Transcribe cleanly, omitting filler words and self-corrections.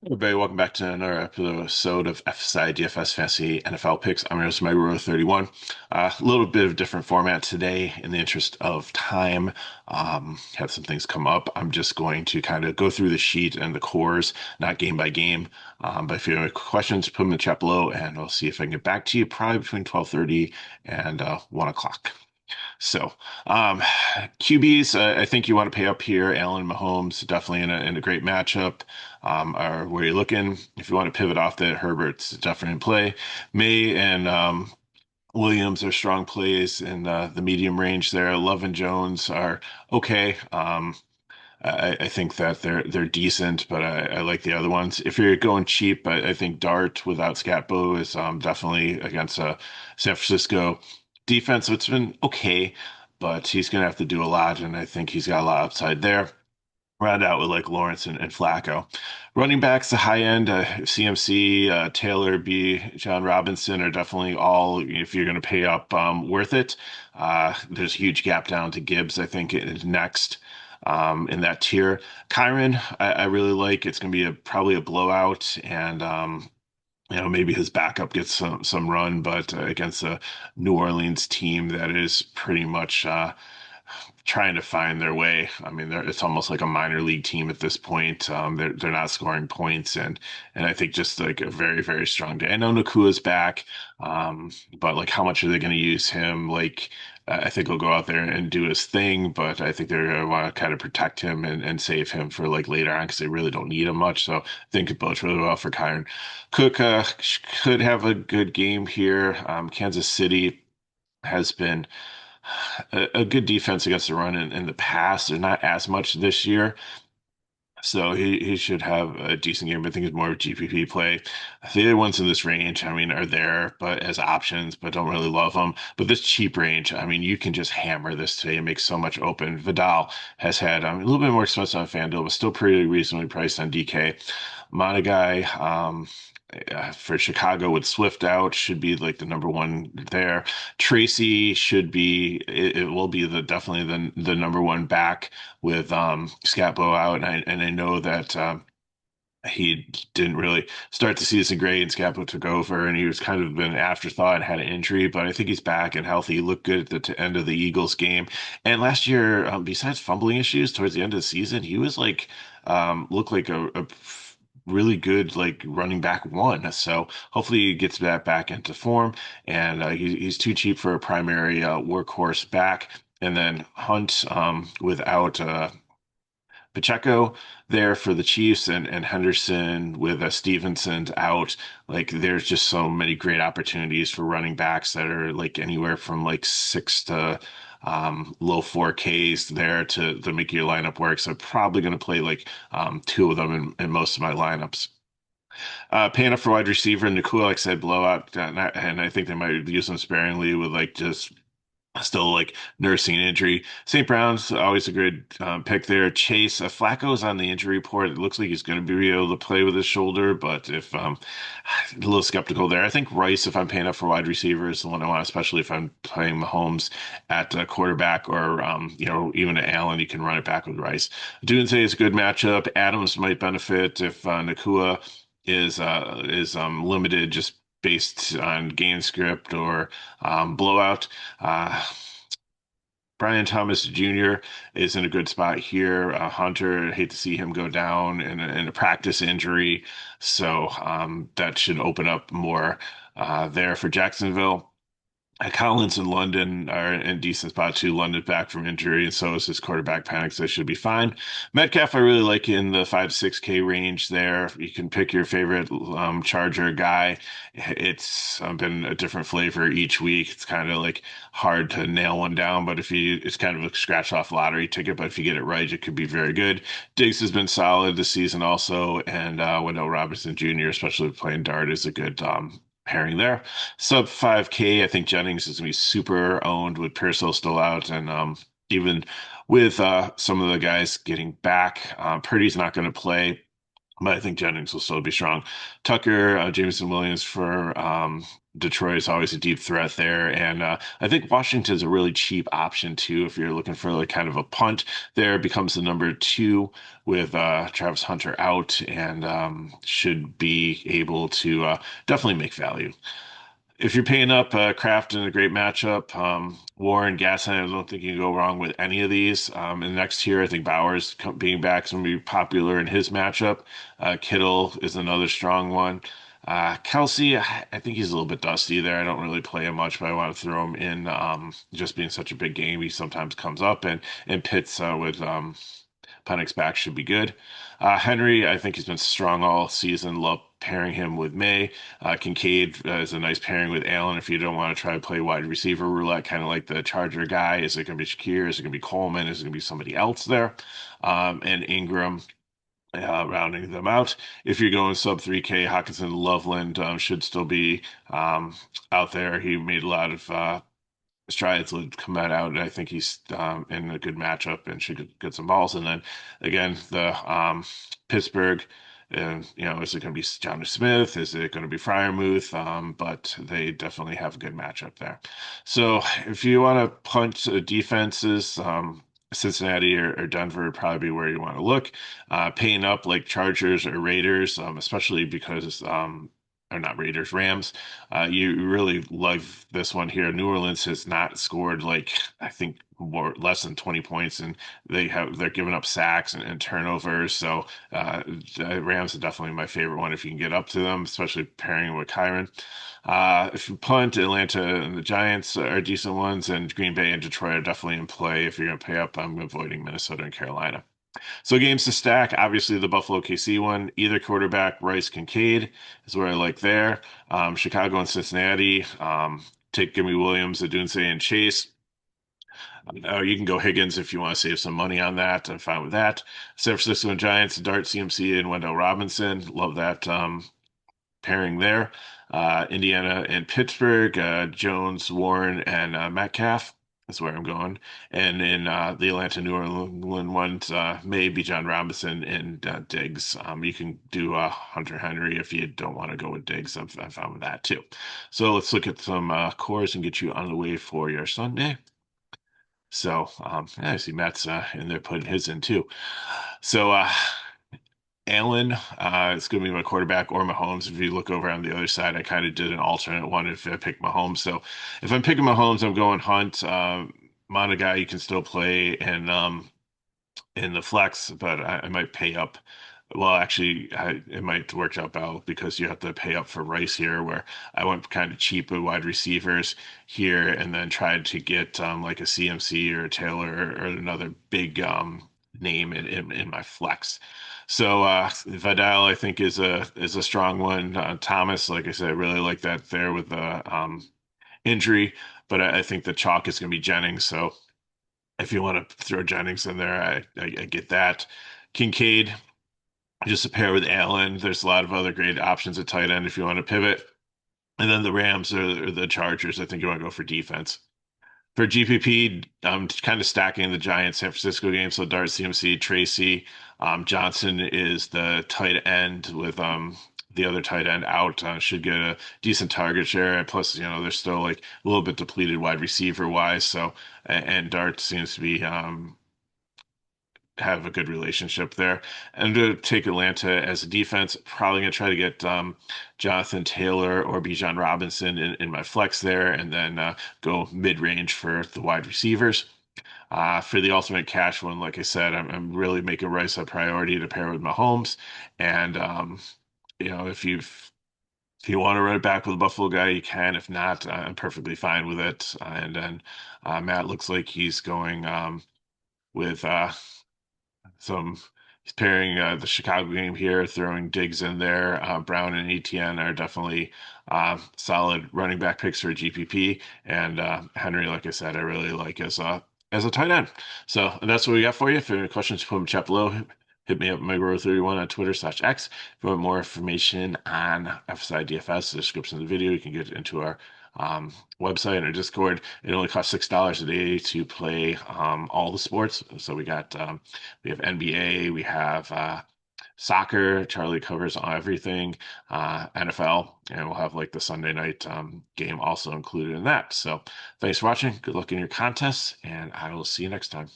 Everybody, welcome back to another episode of FSI DFS Fantasy NFL Picks. I'm your host, Mike Row 31. A little bit of different format today in the interest of time. Had some things come up. I'm just going to kind of go through the sheet and the cores, not game by game. But if you have any questions, put them in the chat below, and I'll see if I can get back to you probably between 12:30 and 1 o'clock. So, um, QBs, I think you want to pay up here. Allen Mahomes, definitely in a great matchup. Are where you're looking. If you want to pivot off that, Herbert's definitely in play. May and Williams are strong plays in the medium range there. Love and Jones are okay. I think that they're decent, but I like the other ones. If you're going cheap, I think Dart without Scatbo is definitely against San Francisco defense. So it's been okay, but he's going to have to do a lot, and I think he's got a lot of upside there. Round out with like Lawrence and Flacco. Running backs, the high end, CMC, Taylor, B, John Robinson are definitely all, if you're going to pay up, worth it. There's a huge gap down to Gibbs, I think, is next in that tier. Kyron, I really like. It's going to be probably a blowout, and maybe his backup gets some run, but against a New Orleans team that is pretty much trying to find their way. I mean, it's almost like a minor league team at this point. They're not scoring points, and I think just like a very very strong day. I know Nakua's back, but like how much are they going to use him? Like I think he'll go out there and do his thing, but I think they're going to want to kind of protect him and save him for like later on because they really don't need him much. So I think it bodes really well for Kyron. Cook could have a good game here. Kansas City has been a good defense against the run in the past. They're not as much this year. So he should have a decent game. I think it's more of a GPP play. The other ones in this range, I mean, are there, but as options, but don't really love them. But this cheap range, I mean, you can just hammer this today and make so much open. Vidal has had a little bit more expensive on FanDuel, but still pretty reasonably priced on DK. Monagai, for Chicago with Swift out should be like the number one there. Tracy should be it will be the definitely the number one back with Scatbo out, and I know that he didn't really start the season great, and Scatbo took over, and he was kind of been an afterthought and had an injury, but I think he's back and healthy. He looked good at the end of the Eagles game, and last year, besides fumbling issues towards the end of the season, he was like looked like a really good like running back one. So hopefully he gets that back into form, and he's too cheap for a primary workhorse back. And then Hunt without Pacheco there for the Chiefs and Henderson with Stevenson out. Like there's just so many great opportunities for running backs that are like anywhere from like six to low 4Ks there to make your lineup work. So probably going to play like two of them in most of my lineups. Paying up for wide receiver, Nakua, like I said, blowout, and I think they might use them sparingly with like just still like nursing an injury. St. Brown's always a good pick there. Chase, Flacco's on the injury report. It looks like he's going to be able to play with his shoulder, but if a little skeptical there. I think Rice, if I'm paying up for wide receiver, is the one I want, especially if I'm playing Mahomes at quarterback or even at Allen, you can run it back with Rice. Dunze is a good matchup. Adams might benefit if Nakua is limited just based on game script or blowout. Uh, Brian Thomas Jr. is in a good spot here. Hunter, I hate to see him go down in a practice injury, so that should open up more there for Jacksonville. Collins and London are in decent spot too. London back from injury, and so is his quarterback panic, so they should be fine. Metcalf, I really like in the 5 to 6K range there. You can pick your favorite Charger guy. It's been a different flavor each week. It's kind of like hard to nail one down, but it's kind of a scratch off lottery ticket, but if you get it right, it could be very good. Diggs has been solid this season also, and Wendell Robinson Jr., especially playing Dart, is a good pairing there. Sub 5K, I think Jennings is going to be super owned with Pearsall still out. And even with some of the guys getting back, Purdy's not going to play. but I think Jennings will still be strong. Tucker, Jameson Williams for Detroit is always a deep threat there, and I think Washington's a really cheap option too if you're looking for like kind of a punt. There becomes the number two with Travis Hunter out, and should be able to definitely make value. If you're paying up, Kraft in a great matchup. Warren, Gasson, I don't think you can go wrong with any of these. And next year, I think Bowers being back is going to be popular in his matchup. Kittle is another strong one. Kelsey, I think he's a little bit dusty there. I don't really play him much, but I want to throw him in. Just being such a big game, he sometimes comes up, and Pitts with Penix back should be good. Henry, I think he's been strong all season. Love pairing him with May. Kincaid is a nice pairing with Allen if you don't want to try to play wide receiver roulette, kind of like the Charger guy. Is it going to be Shakir? Is it going to be Coleman? Is it going to be somebody else there? And Ingram. Rounding them out. If you're going sub 3K, Hawkinson Loveland should still be out there. He made a lot of strides to come out, and I think he's in a good matchup and should get some balls. And then again, the Pittsburgh, and is it going to be John Smith? Is it going to be Fryermuth? But they definitely have a good matchup there. So if you want to punch defenses, Cincinnati or Denver would probably be where you want to look. Paying up like Chargers or Raiders, especially because or not Raiders, Rams. You really love this one here. New Orleans has not scored like I think more less than 20 points, and they're giving up sacks and turnovers. So the Rams are definitely my favorite one if you can get up to them, especially pairing with Kyron. If you punt, Atlanta and the Giants are decent ones, and Green Bay and Detroit are definitely in play. If you're going to pay up, I'm avoiding Minnesota and Carolina. So games to stack, obviously the Buffalo KC one, either quarterback, Rice Kincaid is where I like there. Chicago and Cincinnati, give me Williams, Adunze, and Chase. You can go Higgins if you want to save some money on that. I'm fine with that. San Francisco and Giants, Dart, CMC, and Wendell Robinson. Love that pairing there. Indiana and Pittsburgh, Jones, Warren, and Metcalf. That's where I'm going. And in the Atlanta New Orleans ones, maybe John Robinson and Diggs. You can do Hunter Henry if you don't want to go with Diggs. I'm fine with that too. So let's look at some cores and get you on the way for your Sunday. So I see Matt's in there putting his in too. So Allen is going to be my quarterback or Mahomes. If you look over on the other side, I kind of did an alternate one if I picked Mahomes. So if I'm picking Mahomes, I'm going Hunt. Mana guy you can still play in the flex, but I might pay up. Well, actually, it might work out well because you have to pay up for Rice here, where I went kind of cheap with wide receivers here and then tried to get like a CMC or a Taylor or another big name in my flex. So Vidal, I think, is a strong one. Thomas, like I said, I really like that there with the injury, but I think the chalk is going to be Jennings. So if you want to throw Jennings in there, I get that. Kincaid, just a pair with Allen. There's a lot of other great options at tight end if you want to pivot. And then the Rams or the Chargers, I think you want to go for defense. For GPP, I'm kind of stacking the Giants San Francisco game. So Dart, CMC, Tracy. Johnson is the tight end with the other tight end out. Should get a decent target share. And plus, they're still like a little bit depleted wide receiver wise. So, and Dart seems to be have a good relationship there. And to take Atlanta as a defense, probably going to try to get Jonathan Taylor or Bijan Robinson in my flex there, and then go mid range for the wide receivers. For the ultimate cash one, like I said, I'm really making Rice a priority to pair with Mahomes. And, if you want to run it back with a Buffalo guy, you can. If not, I'm perfectly fine with it. And then Matt looks like he's going with some he's pairing the Chicago game here, throwing Diggs in there. Brown and ETN are definitely solid running back picks for GPP, and Henry, like I said, I really like as a tight end. So that's what we got for you. If you have any questions, put them in chat below. Hit me up at Megaro31 on Twitter/X. If you want more information on FSI DFS, the description of the video, you can get into our website and our Discord. It only costs $6 a day to play all the sports. So we have NBA, we have soccer. Charlie covers everything NFL, and we'll have like the Sunday night game also included in that. So thanks for watching. Good luck in your contests, and I will see you next time.